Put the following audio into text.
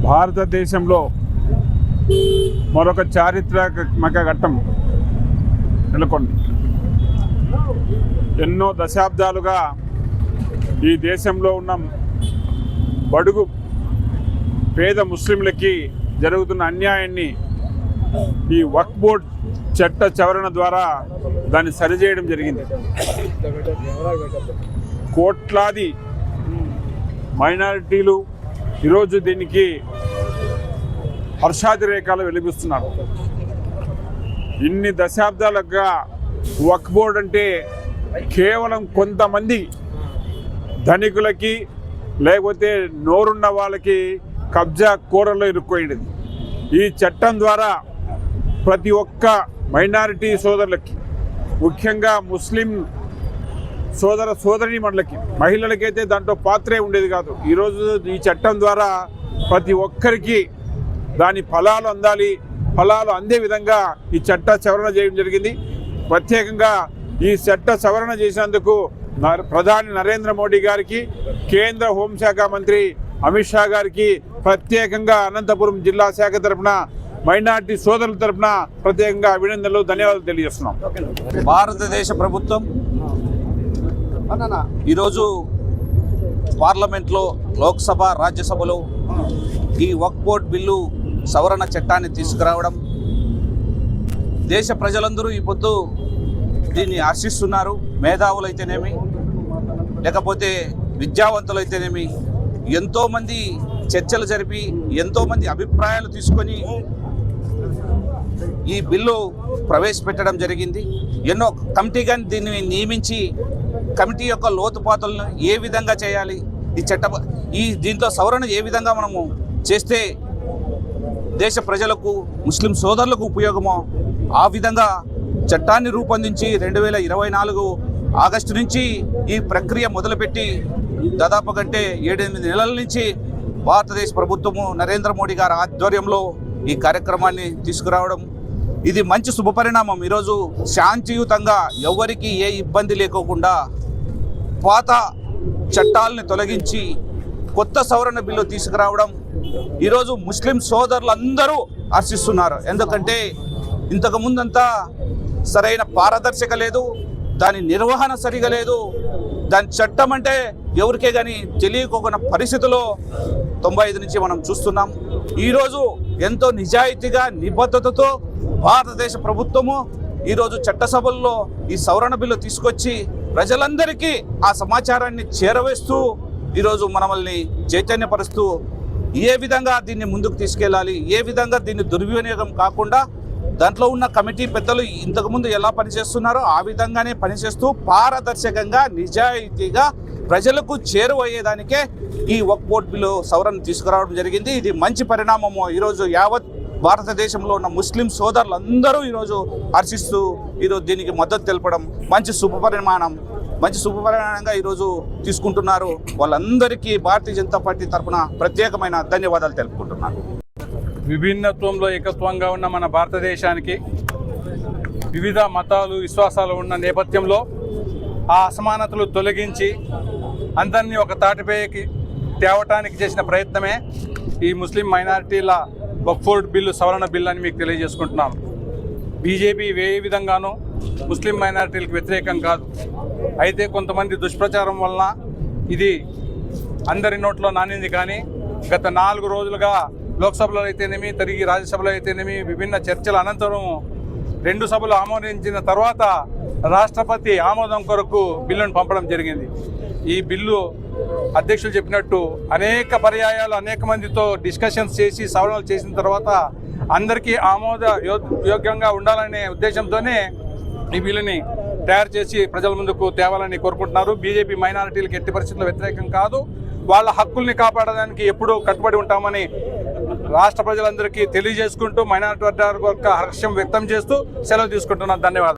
భారతదేశంలో మరొక చారిత్రాత్మక ఘట్టం నెలకొంది. ఎన్నో దశాబ్దాలుగా ఈ దేశంలో ఉన్న బడుగు పేద ముస్లింలకి జరుగుతున్న అన్యాయాన్ని ఈ వక్ఫ్ బోర్డ్ చట్ట సవరణ ద్వారా దాన్ని సరిచేయడం జరిగింది. కోట్లాది మైనారిటీలు ఈరోజు దీనికి హర్షాతిరేకాలు వెలిగిస్తున్నారు. ఇన్ని దశాబ్దాలుగా వక్ఫ్ బోర్డ్ అంటే కేవలం కొంతమంది ధనికులకి లేకపోతే నోరున్న వాళ్ళకి కబ్జా కోరల్లో ఇరుక్కోయింది. ఈ చట్టం ద్వారా ప్రతి ఒక్క మైనారిటీ సోదరులకి, ముఖ్యంగా ముస్లిం సోదరీమణులకి, మహిళలకైతే దాంట్లో పాత్రే ఉండేది కాదు. ఈరోజు ఈ చట్టం ద్వారా ప్రతి ఒక్కరికి దాని ఫలాలు అందాలి, ఫలాలు అందే విధంగా ఈ చట్ట సవరణ చేయడం జరిగింది. ప్రత్యేకంగా ఈ చట్ట సవరణ చేసినందుకు ప్రధాని నరేంద్ర మోడీ గారికి, కేంద్ర హోంశాఖ మంత్రి అమిత్ షా గారికి ప్రత్యేకంగా అనంతపురం జిల్లా శాఖ తరఫున మైనార్టీ సోదరుల తరఫున ప్రత్యేకంగా అభినందనలు, ధన్యవాదాలు తెలియజేస్తున్నాం. భారతదేశ ప్రభుత్వం ఈరోజు పార్లమెంట్లో, లోక్సభ, రాజ్యసభలో ఈ వక్ఫ్ బోర్డ్ బిల్లు సవరణ చట్టాన్ని తీసుకురావడం, దేశ ప్రజలందరూ ఈ పొద్దు దీన్ని హర్షిస్తున్నారు. మేధావులైతేనేమి, లేకపోతే విద్యావంతులైతేనేమి ఎంతోమంది చర్చలు జరిపి ఎంతోమంది అభిప్రాయాలు తీసుకొని ఈ బిల్లు ప్రవేశపెట్టడం జరిగింది. ఎన్నో కమిటీగా దీన్ని నియమించి కమిటీ యొక్క లోతుపాతులను ఏ విధంగా చేయాలి, దీంట్లో సవరణ ఏ విధంగా మనము చేస్తే దేశ ప్రజలకు, ముస్లిం సోదరులకు ఉపయోగమో ఆ విధంగా చట్టాన్ని రూపొందించి 2024 ఆగస్టు నుంచి ఈ ప్రక్రియ మొదలుపెట్టి దాదాపు కంటే 7-8 నెలల నుంచి భారతదేశ ప్రభుత్వము నరేంద్ర మోడీ గారి ఆధ్వర్యంలో ఈ కార్యక్రమాన్ని తీసుకురావడం ఇది మంచి శుభపరిణామం. ఈరోజు శాంతియుతంగా ఎవరికి ఏ ఇబ్బంది లేకోకుండా పాత చట్టాలని తొలగించి కొత్త సవరణ బిల్లు తీసుకురావడం ఈరోజు ముస్లిం సోదరులందరూ హర్షిస్తున్నారు. ఎందుకంటే ఇంతకుముందంతా సరైన పారదర్శక లేదు, దాని నిర్వహణ సరిగా లేదు, దాని చట్టం అంటే ఎవరికే కానీ తెలియకోకున్న పరిస్థితిలో 95 నుంచి మనం చూస్తున్నాం. ఈరోజు ఎంతో నిజాయితీగా, నిబద్ధతతో భారతదేశ ప్రభుత్వము ఈరోజు చట్టసభల్లో ఈ సవరణ బిల్లు తీసుకొచ్చి ప్రజలందరికీ ఆ సమాచారాన్ని చేరవేస్తూ ఈరోజు మనల్ని చైతన్యపరుస్తూ ఏ విధంగా దీన్ని ముందుకు తీసుకెళ్ళాలి, ఏ విధంగా దీన్ని దుర్వినియోగం కాకుండా దాంట్లో ఉన్న కమిటీ పెద్దలు ఇంతకుముందు ఎలా పనిచేస్తున్నారో ఆ విధంగానే పనిచేస్తూ పారదర్శకంగా, నిజాయితీగా ప్రజలకు చేరువయ్యేదానికే ఈ వక్ఫ్ బోర్డ్ బిల్లు సవరణ తీసుకురావడం జరిగింది. ఇది మంచి పరిణామము. ఈరోజు యావత్ భారతదేశంలో ఉన్న ముస్లిం సోదరులందరూ ఈరోజు హర్షిస్తూ ఈరోజు దీనికి మద్దతు తెలపడం మంచి శుభపరిణామంగా ఈరోజు తీసుకుంటున్నారు. వాళ్ళందరికీ భారతీయ జనతా పార్టీ తరఫున ప్రత్యేకమైన ధన్యవాదాలు తెలుపుకుంటున్నాను. విభిన్నత్వంలో ఏకత్వంగా ఉన్న మన భారతదేశానికి వివిధ మతాలు, విశ్వాసాలు ఉన్న నేపథ్యంలో ఆ అసమానతలు తొలగించి అందరినీ ఒక తాటిపైకి తేవటానికి చేసిన ప్రయత్నమే ఈ ముస్లిం మైనారిటీల వక్ఫ్ బోర్డ్ బిల్లు సవరణ బిల్లు అని మీకు తెలియజేసుకుంటున్నాను. బీజేపీ ఏ విధంగానూ ముస్లిం మైనారిటీలకు వ్యతిరేకం కాదు. అయితే కొంతమంది దుష్ప్రచారం వలన ఇది అందరి నోట్లో నానింది. కానీ గత 4 రోజులుగా లోక్సభలో అయితేనేమి, తిరిగి రాజ్యసభలో అయితేనేమి విభిన్న చర్చల అనంతరం 2 సభలు ఆమోదించిన తర్వాత రాష్ట్రపతి ఆమోదం కొరకు బిల్లును పంపడం జరిగింది. ఈ బిల్లు అధ్యక్షులు చెప్పినట్టు అనేక పర్యాయాలు అనేక మందితో డిస్కషన్స్ చేసి సవరణలు చేసిన తర్వాత అందరికీ యోగ్యంగా ఉండాలనే ఉద్దేశంతోనే ఈ బిల్లుని తయారు చేసి ప్రజల ముందుకు తేవాలని కోరుకుంటున్నారు. బీజేపీ మైనారిటీలకు ఎట్టి పరిస్థితుల్లో వ్యతిరేకం కాదు. వాళ్ళ హక్కుల్ని కాపాడడానికి ఎప్పుడూ కట్టుబడి ఉంటామని రాష్ట్ర ప్రజలందరికీ తెలియజేసుకుంటూ మైనారిటీ వర్గాల యొక్క హర్షం వ్యక్తం చేస్తూ సెలవు తీసుకుంటున్నాను. ధన్యవాదాలు.